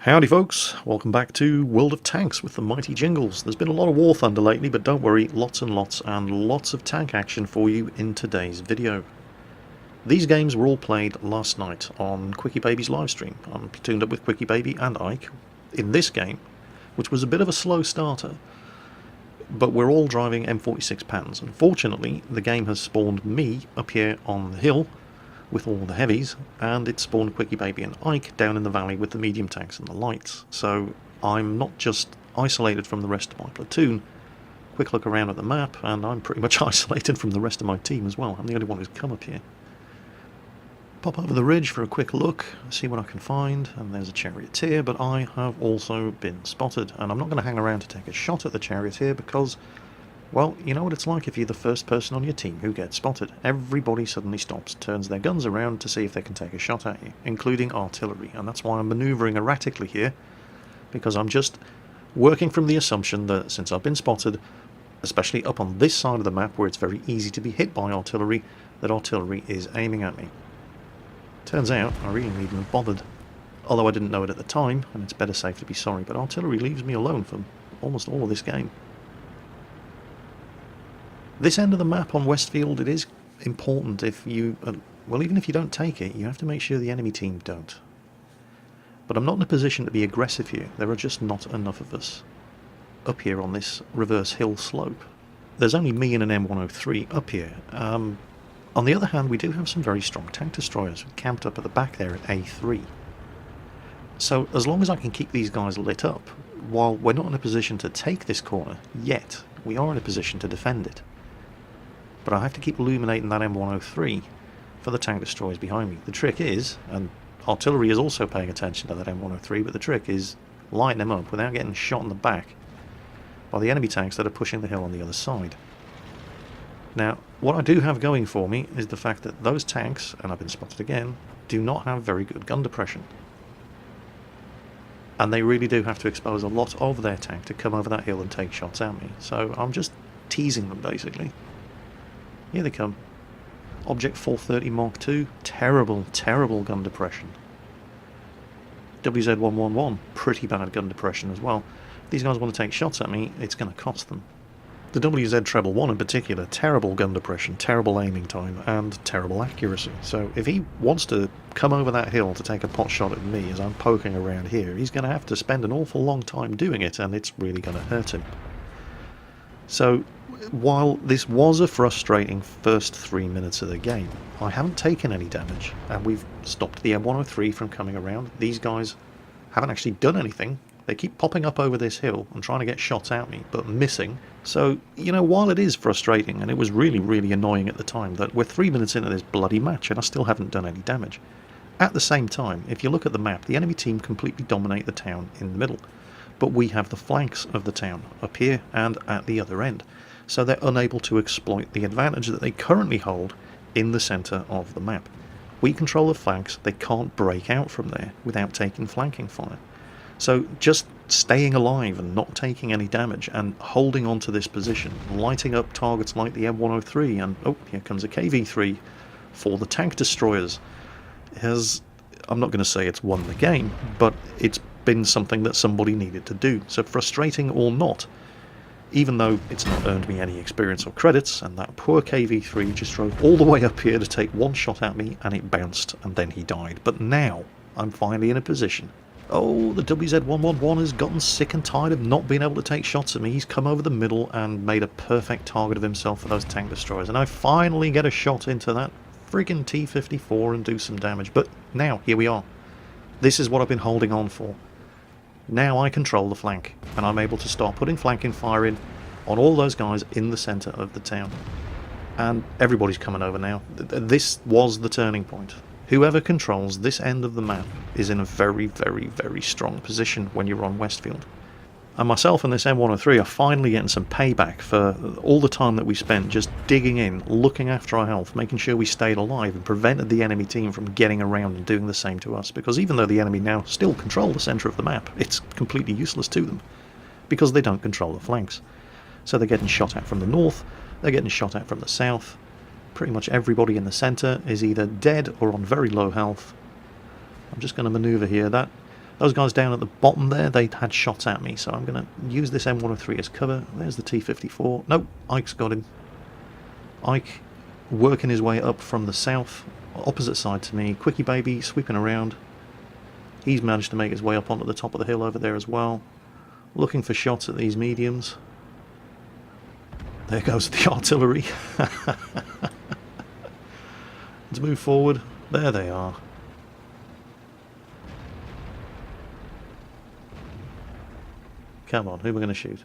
Howdy folks, welcome back to World of Tanks with the mighty Jingles. There's been a lot of War Thunder lately, but don't worry, lots and lots of tank action for you in today's video. These games were all played last night on Quickie Baby's livestream. I'm platooned up with Quickie Baby and Ike in this game, which was a bit of a slow starter, but we're all driving M46 Pans. Unfortunately, the game has spawned me up here on the hill with all the heavies, and it spawned Quickie Baby and Ike down in the valley with the medium tanks and the lights. So I'm not just isolated from the rest of my platoon. Quick look around at the map, and I'm pretty much isolated from the rest of my team as well. I'm the only one who's come up here. Pop over the ridge for a quick look, see what I can find, and there's a charioteer, but I have also been spotted, and I'm not going to hang around to take a shot at the charioteer because, well, you know what it's like if you're the first person on your team who gets spotted. Everybody suddenly stops, turns their guns around to see if they can take a shot at you, including artillery, and that's why I'm manoeuvring erratically here, because I'm just working from the assumption that since I've been spotted, especially up on this side of the map where it's very easy to be hit by artillery, that artillery is aiming at me. Turns out I really needn't have bothered, although I didn't know it at the time, and it's better safe to be sorry, but artillery leaves me alone for almost all of this game. This end of the map on Westfield, it is important if you, well, even if you don't take it, you have to make sure the enemy team don't. But I'm not in a position to be aggressive here. There are just not enough of us up here on this reverse hill slope. There's only me and an M103 up here. On the other hand, we do have some very strong tank destroyers camped up at the back there at A3. So as long as I can keep these guys lit up, while we're not in a position to take this corner yet, we are in a position to defend it. But I have to keep illuminating that M103 for the tank destroyers behind me. The trick is, and artillery is also paying attention to that M103, but the trick is lighting them up without getting shot in the back by the enemy tanks that are pushing the hill on the other side. Now, what I do have going for me is the fact that those tanks, and I've been spotted again, do not have very good gun depression. And they really do have to expose a lot of their tank to come over that hill and take shots at me. So I'm just teasing them, basically. Here they come. Object 430 Mark II. Terrible, terrible gun depression. WZ-111. Pretty bad gun depression as well. If these guys want to take shots at me, it's going to cost them. The WZ-1 in particular, terrible gun depression, terrible aiming time, and terrible accuracy. So if he wants to come over that hill to take a pot shot at me as I'm poking around here, he's going to have to spend an awful long time doing it, and it's really going to hurt him. So while this was a frustrating first 3 minutes of the game, I haven't taken any damage, and we've stopped the M103 from coming around. These guys haven't actually done anything. They keep popping up over this hill and trying to get shots at me, but missing. So, you know, while it is frustrating, and it was really, really annoying at the time, that we're 3 minutes into this bloody match and I still haven't done any damage. At the same time, if you look at the map, the enemy team completely dominate the town in the middle. But we have the flanks of the town, up here and at the other end. So they're unable to exploit the advantage that they currently hold in the centre of the map. We control the flanks, they can't break out from there without taking flanking fire. So just staying alive and not taking any damage and holding on to this position, lighting up targets like the M103 and, oh, here comes a KV-3 for the tank destroyers, has, I'm not going to say it's won the game, but it's been something that somebody needed to do. So frustrating or not, even though it's not earned me any experience or credits, and that poor KV-3 just drove all the way up here to take one shot at me and it bounced and then he died. But now I'm finally in a position. Oh, the WZ-111 has gotten sick and tired of not being able to take shots at me. He's come over the middle and made a perfect target of himself for those tank destroyers. And I finally get a shot into that friggin' T-54 and do some damage. But now, here we are. This is what I've been holding on for. Now I control the flank, and I'm able to start putting flanking fire in on all those guys in the centre of the town. And everybody's coming over now. This was the turning point. Whoever controls this end of the map is in a very, very, very strong position when you're on Westfield. And myself and this M103 are finally getting some payback for all the time that we spent just digging in, looking after our health, making sure we stayed alive and prevented the enemy team from getting around and doing the same to us. Because even though the enemy now still control the centre of the map, it's completely useless to them because they don't control the flanks. So they're getting shot at from the north, they're getting shot at from the south. Pretty much everybody in the centre is either dead or on very low health. I'm just going to manoeuvre here. That Those guys down at the bottom there, they had shots at me, so I'm going to use this M103 as cover. There's the T-54. Nope, Ike's got him. Ike working his way up from the south, opposite side to me. Quickie Baby sweeping around. He's managed to make his way up onto the top of the hill over there as well. Looking for shots at these mediums. There goes the artillery. Let's move forward. There they are. Come on, who are we going to shoot?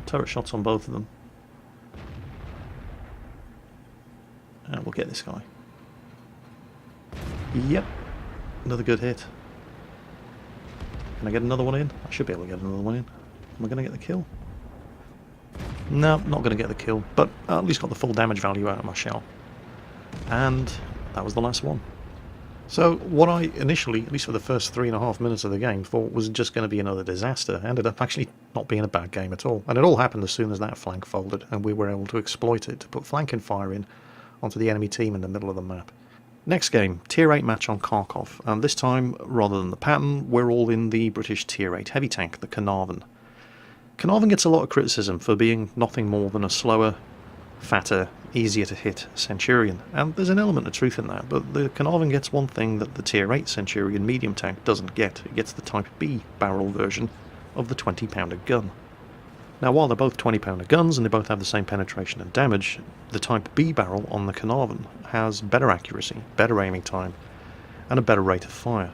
Turret shots on both of them. And we'll get this guy. Yep. Another good hit. Can I get another one in? I should be able to get another one in. Am I going to get the kill? No, not going to get the kill, but I at least got the full damage value out of my shell. And that was the last one. So what I initially, at least for the first 3.5 minutes of the game, thought was just going to be another disaster, ended up actually not being a bad game at all. And it all happened as soon as that flank folded, and we were able to exploit it to put flanking fire in onto the enemy team in the middle of the map. Next game, Tier 8 match on Kharkov, and this time, rather than the pattern, we're all in the British Tier 8 heavy tank, the Carnarvon. Carnarvon gets a lot of criticism for being nothing more than a slower, fatter, easier to hit Centurion, and there's an element of truth in that, but the Carnarvon gets one thing that the Tier 8 Centurion medium tank doesn't get. It gets the Type B barrel version of the 20-pounder gun. Now, while they're both 20-pounder guns and they both have the same penetration and damage, the Type B barrel on the Carnarvon has better accuracy, better aiming time, and a better rate of fire.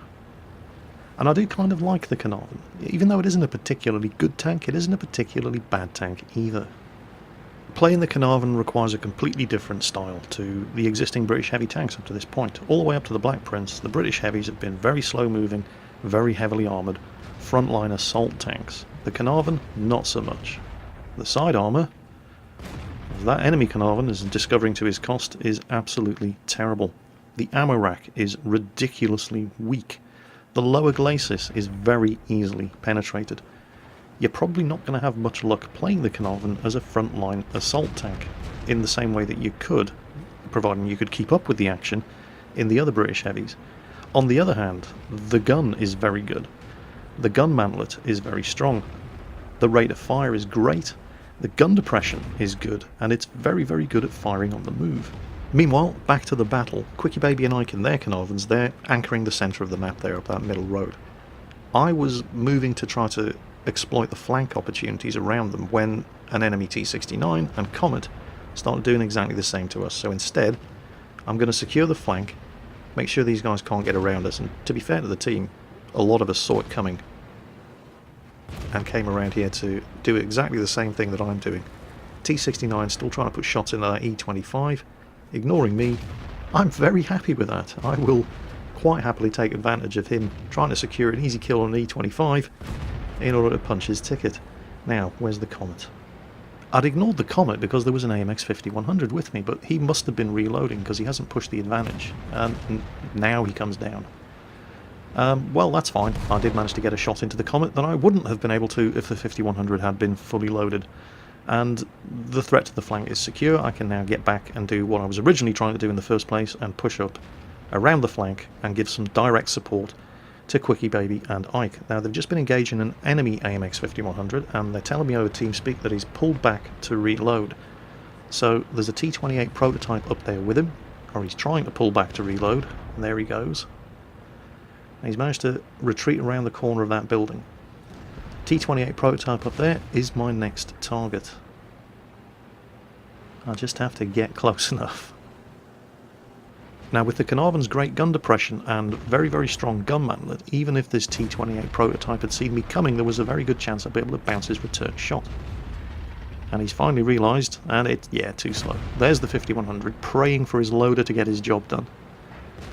And I do kind of like the Carnarvon. Even though it isn't a particularly good tank, it isn't a particularly bad tank either. Playing the Carnarvon requires a completely different style to the existing British heavy tanks up to this point. All the way up to the Black Prince, the British heavies have been very slow-moving, very heavily armoured, frontline assault tanks. The Carnarvon, not so much. The side armour, as that enemy Carnarvon is discovering to his cost, is absolutely terrible. The ammo rack is ridiculously weak. The lower glacis is very easily penetrated. You're probably not going to have much luck playing the Carnarvon as a frontline assault tank, in the same way that you could, providing you could keep up with the action, in the other British heavies. On the other hand, the gun is very good. The gun mantlet is very strong. The rate of fire is great. The gun depression is good, and it's very, very good at firing on the move. Meanwhile, back to the battle. Quickie Baby and Ike and their Carnarvons, they're anchoring the centre of the map there up that middle road. I was moving to try to exploit the flank opportunities around them when an enemy T-69 and Comet started doing exactly the same to us. So instead, I'm going to secure the flank, make sure these guys can't get around us, and to be fair to the team, a lot of us saw it coming and came around here to do exactly the same thing that I'm doing. T-69 still trying to put shots into that E-25, ignoring me. I'm very happy with that. I will quite happily take advantage of him trying to secure an easy kill on an E-25 in order to punch his ticket. Now, where's the Comet? I'd ignored the Comet because there was an AMX 5100 with me, but he must have been reloading because he hasn't pushed the advantage, and now he comes down. Well, that's fine. I did manage to get a shot into the Comet that I wouldn't have been able to if the 5100 had been fully loaded. And the threat to the flank is secure. I can now get back and do what I was originally trying to do in the first place and push up around the flank and give some direct support to Quickie Baby and Ike. Now, they've just been engaged in an enemy AMX 5100 and they're telling me over TeamSpeak that he's pulled back to reload. So there's a T-28 prototype up there with him, or he's trying to pull back to reload, and there he goes. And he's managed to retreat around the corner of that building. T-28 prototype up there is my next target. I just have to get close enough. Now, with the Carnarvon's great gun depression and very, very strong gun mantlet, even if this T-28 prototype had seen me coming, there was a very good chance I'd be able to bounce his return shot. And he's finally realised, and yeah, too slow. There's the 5100, praying for his loader to get his job done.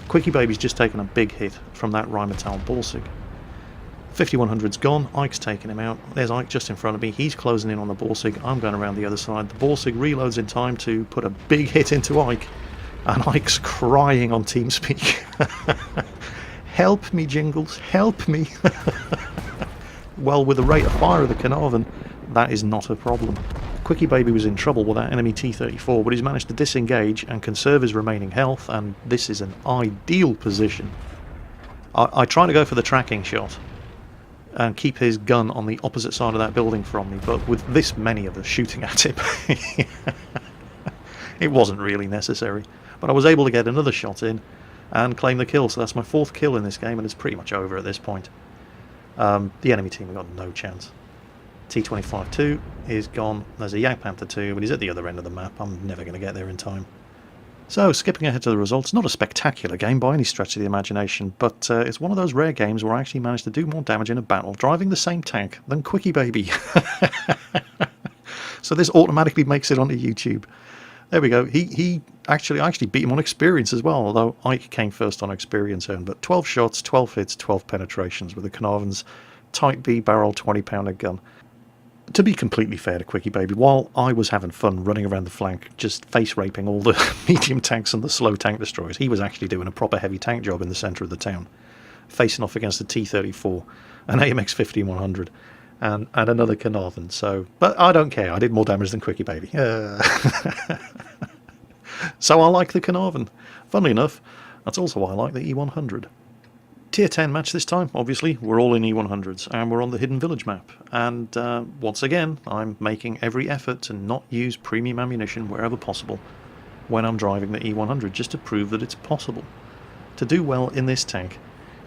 Quickie Baby's just taken a big hit from that Rheinmetall Borsig. 5100's gone, Ike's taken him out. There's Ike just in front of me, he's closing in on the Borsig, I'm going around the other side. The Borsig reloads in time to put a big hit into Ike, and Ike's crying on TeamSpeak. Help me, Jingles, help me. Well, with the rate of fire of the Carnarvon, that is not a problem. Quickie Baby was in trouble with that enemy T-34, but he's managed to disengage and conserve his remaining health, and this is an ideal position. I try to go for the tracking shot and keep his gun on the opposite side of that building from me, but with this many of us shooting at him, it wasn't really necessary. But I was able to get another shot in and claim the kill, so that's my 4th kill in this game, and it's pretty much over at this point. The enemy team have got no chance. T-25-2 is gone. There's a Yak Panther 2, but he's at the other end of the map. I'm never going to get there in time. So, skipping ahead to the results, not a spectacular game by any stretch of the imagination, but it's one of those rare games where I actually managed to do more damage in a battle driving the same tank than Quickie Baby. So this automatically makes it onto YouTube. There we go. I actually beat him on experience as well, although Ike came first on experience earned. But 12 shots, 12 hits, 12 penetrations with the Carnarvon's Type B barrel 20-pounder gun. To be completely fair to Quickie Baby, while I was having fun running around the flank, just face-raping all the medium tanks and the slow tank destroyers, he was actually doing a proper heavy tank job in the centre of the town, facing off against a T-34, an AMX 15-100, and another Carnarvon. So, but I don't care, I did more damage than Quickie Baby. So I like the Carnarvon. Funnily enough, that's also why I like the E100. Tier 10 match this time, obviously. We're all in E100s, and we're on the Hidden Village map. And once again, I'm making every effort to not use premium ammunition wherever possible when I'm driving the E100, just to prove that it's possible to do well in this tank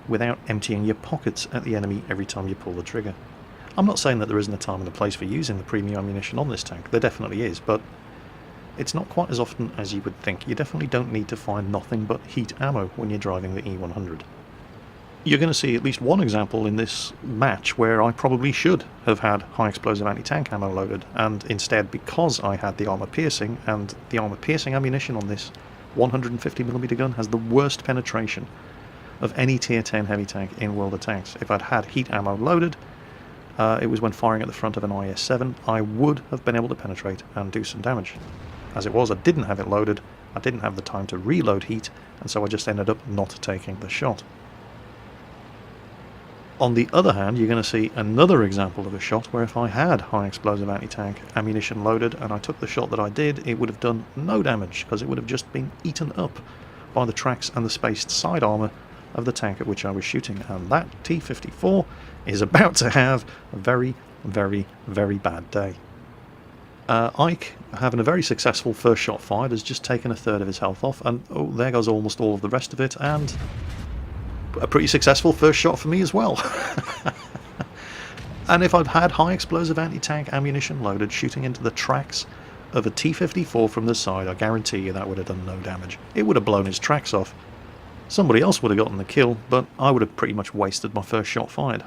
without emptying your pockets at the enemy every time you pull the trigger. I'm not saying that there isn't a time and a place for using the premium ammunition on this tank. There definitely is, but it's not quite as often as you would think. You definitely don't need to find nothing but heat ammo when you're driving the E100. You're going to see at least one example in this match where I probably should have had high explosive anti-tank ammo loaded, and instead, because I had the armour piercing, and the armour piercing ammunition on this 150mm gun has the worst penetration of any tier 10 heavy tank in World of Tanks. If I'd had heat ammo loaded, it was when firing at the front of an IS-7, I would have been able to penetrate and do some damage. As it was, I didn't have it loaded, I didn't have the time to reload heat, and so I just ended up not taking the shot. On the other hand, you're going to see another example of a shot where if I had high explosive anti-tank ammunition loaded and I took the shot that I did, it would have done no damage because it would have just been eaten up by the tracks and the spaced side armour of the tank at which I was shooting. And that T-54 is about to have a very, very, very bad day. Ike, having a very successful first shot fired, has just taken a third of his health off, and oh, there goes almost all of the rest of it, and a pretty successful first shot for me as well. And if I'd had high explosive anti-tank ammunition loaded shooting into the tracks of a T-54 from the side, I guarantee you that would have done no damage. It would have blown his tracks off. Somebody else would have gotten the kill, but I would have pretty much wasted my first shot fired.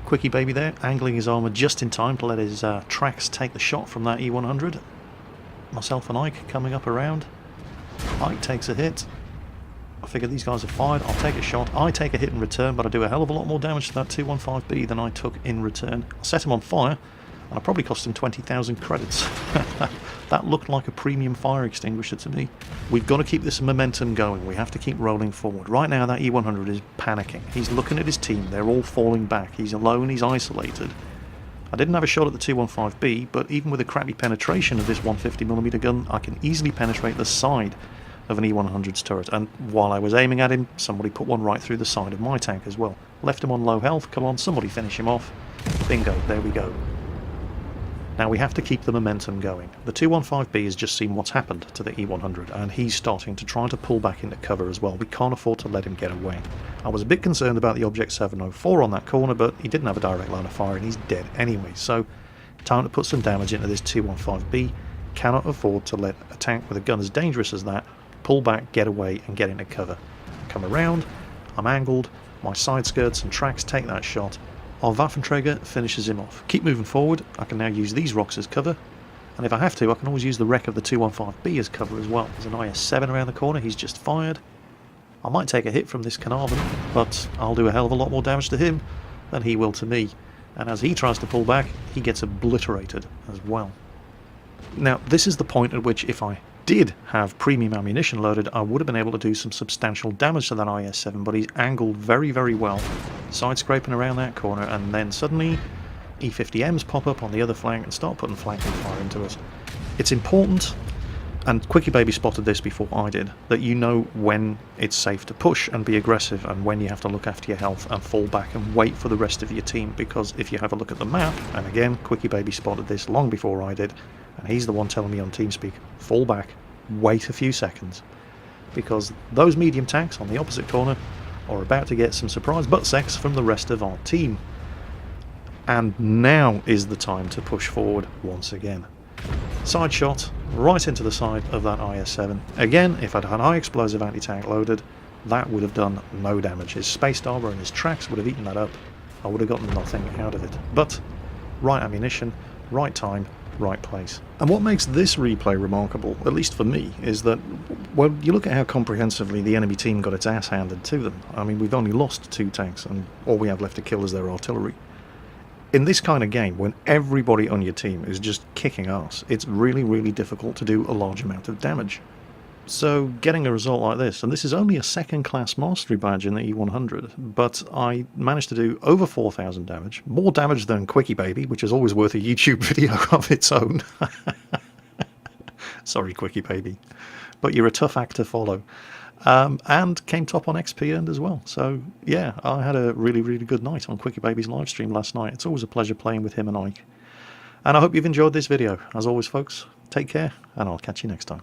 Quickie Baby there, angling his armour just in time to let his tracks take the shot from that E100. Myself and Ike coming up around. Ike takes a hit. I figure these guys are fired, I'll take a shot, I take a hit in return, but I do a hell of a lot more damage to that 215B than I took in return. I set him on fire, and I probably cost him 20,000 credits. That looked like a premium fire extinguisher to me. We've got to keep this momentum going, we have to keep rolling forward. Right now that E100 is panicking, he's looking at his team, they're all falling back, he's alone, he's isolated. I didn't have a shot at the 215B, but even with a crappy penetration of this 150mm gun, I can easily penetrate the side of an E100's turret, and while I was aiming at him, somebody put one right through the side of my tank as well. Left him on low health, come on, somebody finish him off. Bingo, there we go. Now we have to keep the momentum going. The 215B has just seen what's happened to the E100, and he's starting to try to pull back into cover as well. We can't afford to let him get away. I was a bit concerned about the Object 704 on that corner, but he didn't have a direct line of fire and he's dead anyway, so time to put some damage into this 215B. Cannot afford to let a tank with a gun as dangerous as that pull back, get away, and get into cover. Come around, I'm angled, my side skirts and tracks take that shot. Our Waffenträger finishes him off. Keep moving forward, I can now use these rocks as cover, and if I have to, I can always use the wreck of the 215B as cover as well. There's an IS-7 around the corner, he's just fired. I might take a hit from this Carnarvon, but I'll do a hell of a lot more damage to him than he will to me. And as he tries to pull back, he gets obliterated as well. Now, this is the point at which if I did have premium ammunition loaded, I would have been able to do some substantial damage to that IS-7, but he's angled very, very well, side scraping around that corner, and then suddenly E50Ms pop up on the other flank and start putting flanking fire into us. It's important And Quickie Baby spotted this before I did, that you know when it's safe to push and be aggressive and when you have to look after your health and fall back and wait for the rest of your team, because if you have a look at the map, and again, Quickie Baby spotted this long before I did, and he's the one telling me on TeamSpeak, fall back, wait a few seconds, because those medium tanks on the opposite corner are about to get some surprise butt sex from the rest of our team. And now is the time to push forward once again. Side shot right into the side of that IS-7. Again, if I'd had high explosive anti-tank loaded, that would have done no damage. His space armor and his tracks would have eaten that up. I would have gotten nothing out of it. But right ammunition, right time, right place. And what makes this replay remarkable, at least for me, is that, well, you look at how comprehensively the enemy team got its ass handed to them. I mean, we've only lost 2 tanks, and all we have left to kill is their artillery. In this kind of game, when everybody on your team is just kicking ass, it's really, really difficult to do a large amount of damage. So getting a result like this, and this is only a second class mastery badge in the E100, but I managed to do over 4,000 damage, more damage than Quickie Baby, which is always worth a YouTube video of its own. Sorry, Quickie Baby, but you're a tough act to follow. And came top on XP earned as well. So yeah, I had a really, really good night on Quickie Baby's live stream last night. It's always a pleasure playing with him and Ike. And I hope you've enjoyed this video. As always, folks, take care, and I'll catch you next time.